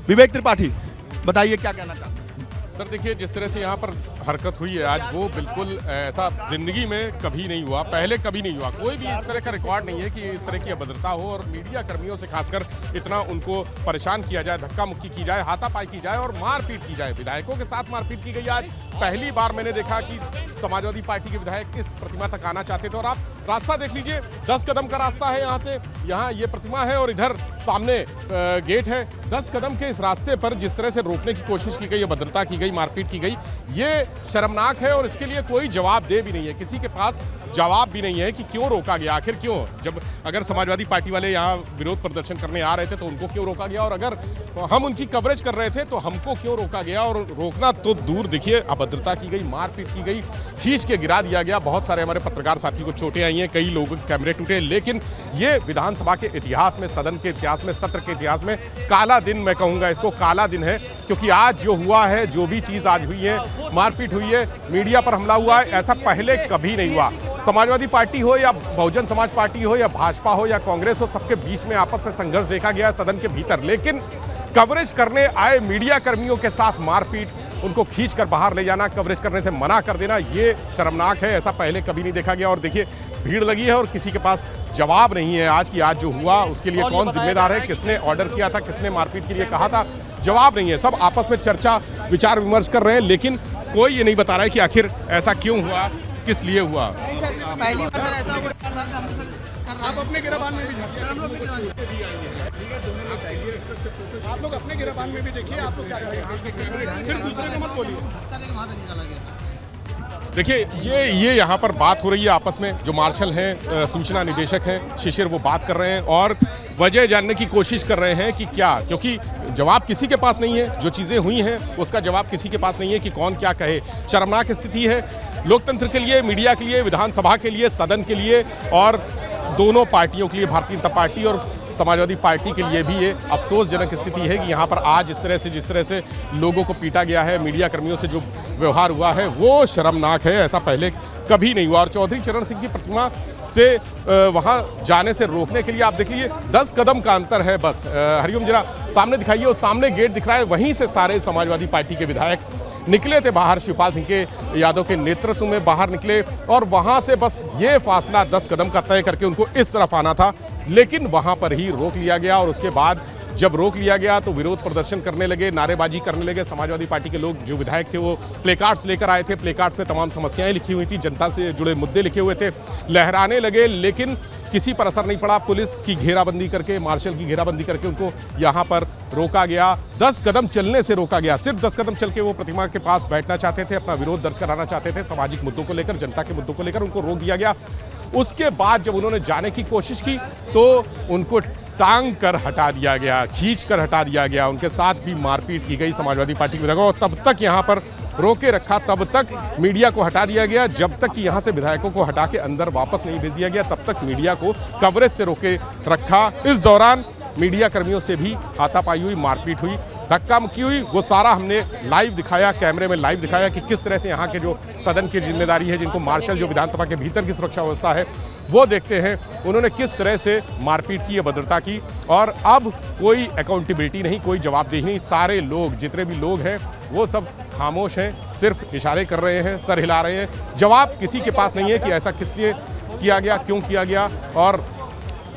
विवेक त्रिपाठी, बताइए क्या कहना चाहते हैं? सर देखिए, जिस तरह से यहाँ पर हरकत हुई है आज, वो बिल्कुल ऐसा जिंदगी में कभी नहीं हुआ, पहले कभी नहीं हुआ। कोई भी इस तरह का रिकॉर्ड नहीं है कि इस तरह की अभद्रता हो और मीडिया कर्मियों से खासकर इतना उनको परेशान किया जाए, धक्का मुक्की की जाए, हाथापाई की जाए और मारपीट की जाए। विधायकों के साथ मारपीट की गई। आज पहली बार मैंने देखा कि समाजवादी पार्टी के विधायक इस प्रतिमा तक आना चाहते थे। और आप रास्ता देख लीजिए, 10 कदम का रास्ता है यहाँ से, यहाँ ये प्रतिमा है और इधर सामने गेट है। 10 कदम के इस रास्ते पर जिस तरह से रोकने की कोशिश की गई, अभद्रता की गई, मारपीट की गई, ये शर्मनाक है और इसके लिए कोई जवाब दे भी नहीं है। किसी के पास जवाब भी नहीं है कि क्यों रोका गया, आखिर क्यों। जब अगर समाजवादी पार्टी वाले यहाँ विरोध प्रदर्शन करने आ रहे थे तो उनको क्यों रोका गया, और अगर हम उनकी कवरेज कर रहे थे तो हमको क्यों रोका गया। और रोकना तो दूर, देखिए अभद्रता की गई, मारपीट की गई, खींच के गिरा दिया गया। बहुत सारे हमारे पत्रकार साथी को चोटें आई हैं, कई लोगों के कैमरे टूटे। लेकिन ये विधानसभा के इतिहास में, सदन के इतिहास में, सत्र के इतिहास में काला दिन, मैं कहूँगा इसको काला दिन है। क्योंकि आज जो हुआ है, जो भी चीज़ आज हुई है, मारपीट हुई है, मीडिया पर हमला हुआ है, ऐसा पहले कभी नहीं हुआ। समाजवादी पार्टी हो या बहुजन समाज पार्टी हो या भाजपा हो या कांग्रेस हो, सबके बीच में आपस में संघर्ष देखा गया है सदन के भीतर। लेकिन कवरेज करने आए मीडिया कर्मियों के साथ मारपीट, उनको खींचकर बाहर ले जाना, कवरेज करने से मना कर देना, ये शर्मनाक है। ऐसा पहले कभी नहीं देखा गया। और देखिए भीड़ लगी है और किसी के पास जवाब नहीं है आज की आज जो हुआ उसके लिए कौन जिम्मेदार है, किसने ऑर्डर किया था, किसने मारपीट के लिए कहा था, जवाब नहीं है। सब आपस में चर्चा विचार विमर्श कर रहे हैं, लेकिन कोई ये नहीं बता रहा है कि आखिर ऐसा क्यों हुआ, किस लिए हुआ। आप अपने गिरबान में भी आप लोग अपने गिरबान में भी देखिए, आप लोग क्या करेंगे, फिर दूसरे को मत बोलिए। देखिए ये यहाँ पर बात हो रही है आपस में, जो मार्शल हैं, सूचना निदेशक हैं शिशिर, वो बात कर रहे हैं और वजह जानने की कोशिश कर रहे हैं कि क्या, क्योंकि जवाब किसी के पास नहीं है। जो चीज़ें हुई हैं उसका जवाब किसी के पास नहीं है कि कौन क्या कहे। शर्मनाक स्थिति है लोकतंत्र के लिए, मीडिया के लिए, विधानसभा के लिए, सदन के लिए और दोनों पार्टियों के लिए, भारतीय जनता पार्टी और समाजवादी पार्टी के लिए भी ये अफसोसजनक स्थिति है कि यहाँ पर आज जिस तरह से लोगों को पीटा गया है, मीडिया कर्मियों से जो व्यवहार हुआ है वो शर्मनाक है। ऐसा पहले कभी नहीं हुआ। और चौधरी चरण सिंह की प्रतिमा से वहाँ जाने से रोकने के लिए आप देख लीजिए 10 कदम का अंतर है बस। हरिओम जरा सामने दिखाइए, और सामने गेट दिख रहा है, वहीं से सारे समाजवादी पार्टी के विधायक निकले थे बाहर, शिवपाल सिंह के यादव के नेतृत्व में बाहर निकले और वहां से बस ये फासला 10 कदम का तय करके उनको इस तरफ आना था। लेकिन वहां पर ही रोक लिया गया और उसके बाद जब रोक लिया गया तो विरोध प्रदर्शन करने लगे, नारेबाजी करने लगे। समाजवादी पार्टी के लोग, जो विधायक थे, वो प्लेकार्ड्स लेकर आए थे। प्लेकार्ड्स में तमाम समस्याएं लिखी हुई थी, जनता से जुड़े मुद्दे लिखे हुए थे, लहराने लगे। लेकिन किसी पर असर नहीं पड़ा। पुलिस की घेराबंदी करके, मार्शल की घेराबंदी करके उनको यहाँ पर रोका गया। 10 कदम चलने से रोका गया। सिर्फ 10 कदम चल के वो प्रतिमा के पास बैठना चाहते थे, अपना विरोध दर्ज कराना चाहते थे, सामाजिक मुद्दों को लेकर, जनता के मुद्दों को लेकर उनको रोक दिया गया। उसके बाद जब उन्होंने जाने की कोशिश की तो उनको टांग कर हटा दिया गया, खींच कर हटा दिया गया। उनके साथ भी मारपीट की गई समाजवादी पार्टी के विधायकों, और तब तक यहाँ पर रोके रखा, तब तक मीडिया को हटा दिया गया। जब तक कि यहाँ से विधायकों को हटा के अंदर वापस नहीं भेज दिया गया, तब तक मीडिया को कवरेज से रोके रखा। इस दौरान मीडिया कर्मियों से भी हाथापाई हुई, मारपीट हुई, धक्का मुक्की हुई। वो सारा हमने लाइव दिखाया, कैमरे में लाइव दिखाया कि किस तरह से यहाँ के जो सदन की जिम्मेदारी है, जिनको मार्शल, जो विधानसभा के भीतर की सुरक्षा व्यवस्था है, वो देखते हैं उन्होंने किस तरह से मारपीट की, अभद्रता की। और अब कोई अकाउंटेबिलिटी नहीं, कोई जवाबदेही नहीं। सारे लोग, जितने भी लोग हैं, वो सब खामोश हैं, सिर्फ इशारे कर रहे हैं, सर हिला रहे हैं। जवाब किसी के पास नहीं है कि ऐसा किस लिए किया गया, क्यों किया गया। और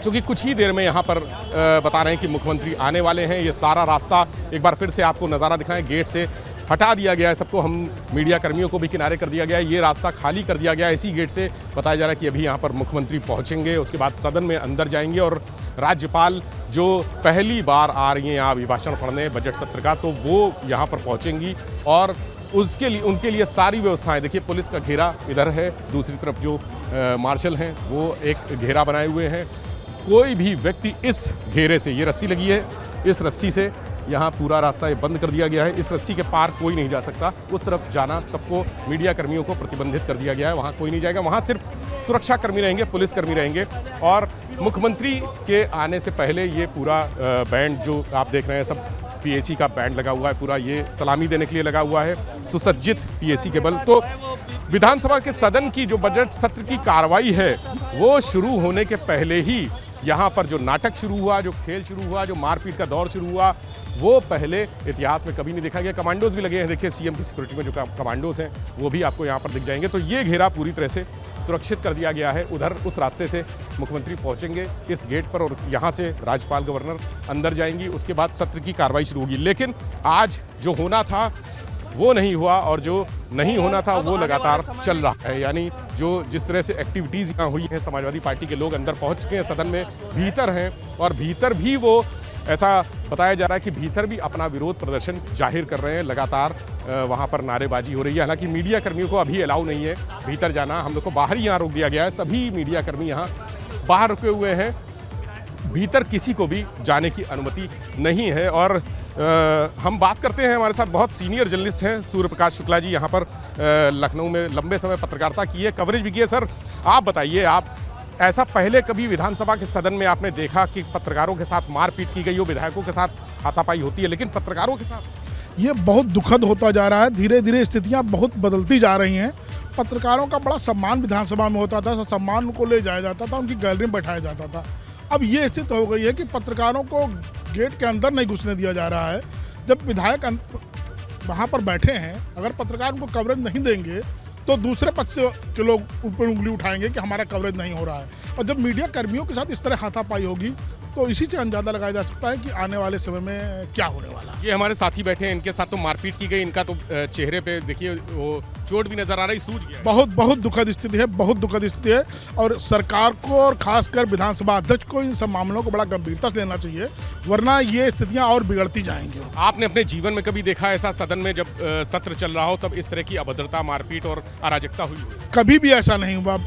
चूँकि कुछ ही देर में यहाँ पर बता रहे हैं कि मुख्यमंत्री आने वाले हैं, ये सारा रास्ता एक बार फिर से आपको नज़ारा दिखाएं, गेट से हटा दिया गया है सबको। हम मीडिया कर्मियों को भी किनारे कर दिया गया है, ये रास्ता खाली कर दिया गया है। इसी गेट से बताया जा रहा है कि अभी यहाँ पर मुख्यमंत्री पहुँचेंगे, उसके बाद सदन में अंदर जाएंगे और राज्यपाल जो पहली बार आ रही हैं यहाँ अभिभाषण पढ़ने बजट सत्र का, तो वो यहाँ पर पहुँचेंगी। और उसके लिए, उनके लिए सारी व्यवस्थाएं, देखिए पुलिस का घेरा इधर है, दूसरी तरफ जो मार्शल हैं वो एक घेरा बनाए हुए हैं। कोई भी व्यक्ति इस घेरे से, ये रस्सी लगी है, इस रस्सी से यहाँ पूरा रास्ता ये बंद कर दिया गया है। इस रस्सी के पार कोई नहीं जा सकता। उस तरफ जाना सबको, मीडिया कर्मियों को प्रतिबंधित कर दिया गया है, वहाँ कोई नहीं जाएगा। वहाँ सिर्फ सुरक्षा कर्मी रहेंगे, पुलिस कर्मी रहेंगे। और मुख्यमंत्री के आने से पहले ये पूरा बैंड जो आप देख रहे हैं, सब पीएसी का बैंड लगा हुआ है, पूरा ये सलामी देने के लिए लगा हुआ है, सुसज्जित पीएसी के बल। तो विधानसभा के सदन की जो बजट सत्र की कार्रवाई है वो शुरू होने के पहले ही यहाँ पर जो नाटक शुरू हुआ, जो खेल शुरू हुआ, जो मारपीट का दौर शुरू हुआ, वो पहले इतिहास में कभी नहीं देखा गया। कमांडोज भी लगे हैं, देखिए सीएम की सिक्योरिटी में जो कमांडोज हैं वो भी आपको यहाँ पर दिख जाएंगे। तो ये घेरा पूरी तरह से सुरक्षित कर दिया गया है। उधर उस रास्ते से मुख्यमंत्री पहुँचेंगे इस गेट पर और यहाँ से राज्यपाल गवर्नर अंदर जाएंगी, उसके बाद सत्र की कार्रवाई शुरू होगी। लेकिन आज जो होना था वो नहीं हुआ और जो नहीं होना था वो लगातार चल रहा है। यानी जो जिस तरह से एक्टिविटीज़ यहाँ हुई हैं, समाजवादी पार्टी के लोग अंदर पहुँच चुके हैं, सदन में भीतर हैं और भीतर भी वो ऐसा बताया जा रहा है कि भीतर भी अपना विरोध प्रदर्शन जाहिर कर रहे हैं। लगातार वहाँ पर नारेबाजी हो रही है। हालांकि मीडिया कर्मियों को अभी अलाउ नहीं है भीतर जाना, हम लोग को बाहर ही यहाँ रोक दिया गया है। सभी मीडिया कर्मी यहाँ बाहर रुके हुए हैं, भीतर किसी को भी जाने की अनुमति नहीं है। और हम बात करते हैं, हमारे साथ बहुत सीनियर जर्नलिस्ट हैं, सूर्य प्रकाश शुक्ला जी यहाँ पर लखनऊ में लंबे समय पत्रकारिता की है, कवरेज भी की है। सर आप बताइए, आप ऐसा पहले कभी विधानसभा के सदन में आपने देखा कि पत्रकारों के साथ मारपीट की गई हो, विधायकों के साथ हाथापाई होती है, लेकिन पत्रकारों के साथ ये बहुत दुखद होता जा रहा है। धीरे धीरे स्थितियां बहुत बदलती जा रही हैं। पत्रकारों का बड़ा सम्मान विधानसभा में होता था, सम्मान उनको ले जाया जाता था, उनकी गैलरी में बैठाया जाता था। अब ये स्थिति हो गई है कि पत्रकारों को गेट के अंदर नहीं घुसने दिया जा रहा है। जब विधायक वहाँ पर बैठे हैं, अगर पत्रकार उनको कवरेज नहीं देंगे तो दूसरे पक्ष के लोग ऊपर उंगली उठाएंगे कि हमारा कवरेज नहीं हो रहा है। और जब मीडिया कर्मियों के साथ इस तरह हाथापाई होगी तो इसी से अंदाजा लगाया जा सकता है कि आने वाले समय में क्या होने वाला है। ये हमारे साथी बैठे हैं, इनके साथ तो मारपीट की गई, इनका तो चेहरे पे देखिए वो चोट भी नजर आ रही, सूज गया। बहुत दुखद स्थिति है, बहुत दुखद स्थिति है। और सरकार को और खासकर विधानसभा अध्यक्ष को इन सब मामलों को बड़ा गंभीरता से लेना चाहिए, वरना ये स्थितियां और बिगड़ती जाएंगी। आपने अपने जीवन में कभी देखा ऐसा सदन में जब सत्र चल रहा हो तब इस तरह की अभद्रता, मारपीट और अराजकता हुई? कभी भी ऐसा नहीं हुआ।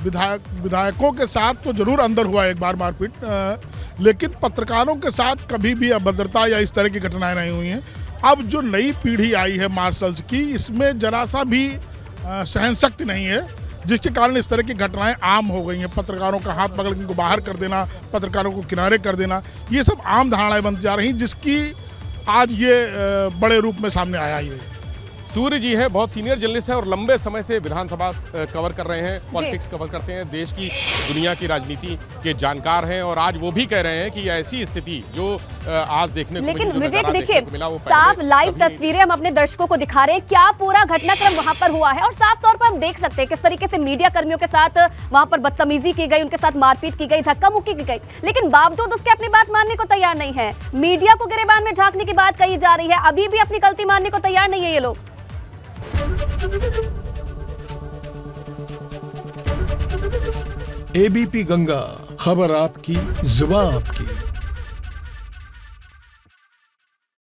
विधायकों के साथ तो जरूर अंदर हुआ एक बार मारपीट, लेकिन पत्रकारों के साथ कभी भी अभद्रता या इस तरह की घटनाएं नहीं हुई हैं। अब जो नई पीढ़ी आई है मार्शल्स की, इसमें जरा सा भी सहन शक्ति नहीं है, जिसके कारण इस तरह की घटनाएं आम हो गई हैं। पत्रकारों का हाथ पकड़ के उनको बाहर कर देना, पत्रकारों को किनारे कर देना, ये सब आम धारणाएं बनती जा रही, जिसकी आज ये बड़े रूप में सामने आया ही है। सूर्य जी हैं, बहुत सीनियर जर्नलिस्ट हैं और लंबे समय से विधानसभा कवर कर रहे हैं, पॉलिटिक्स कवर करते हैं, देश की दुनिया की राजनीति के जानकार हैं और आज वो भी कह रहे हैं कि ऐसी स्थिति जो आज देखने को लेकिन विवेक देखिए, साफ लाइव तस्वीरें हम अपने दर्शकों को दिखा रहे हैं, क्या पूरा घटनाक्रम वहां पर हुआ है और साफ तौर पर हम देख सकते हैं किस तरीके से मीडिया कर्मियों के साथ वहां पर बदतमीजी की गई, उनके साथ मारपीट की गई, धक्का मुक्की की गई, लेकिन बावजूद उसके अपनी बात मानने को तैयार नहीं है। मीडिया को गिरेबान में झांकने की बात कही जा रही है, अभी भी अपनी गलती मानने को तैयार नहीं है ये लोग। एबीपी गंगा, खबर आपकी, जुबान आपकी।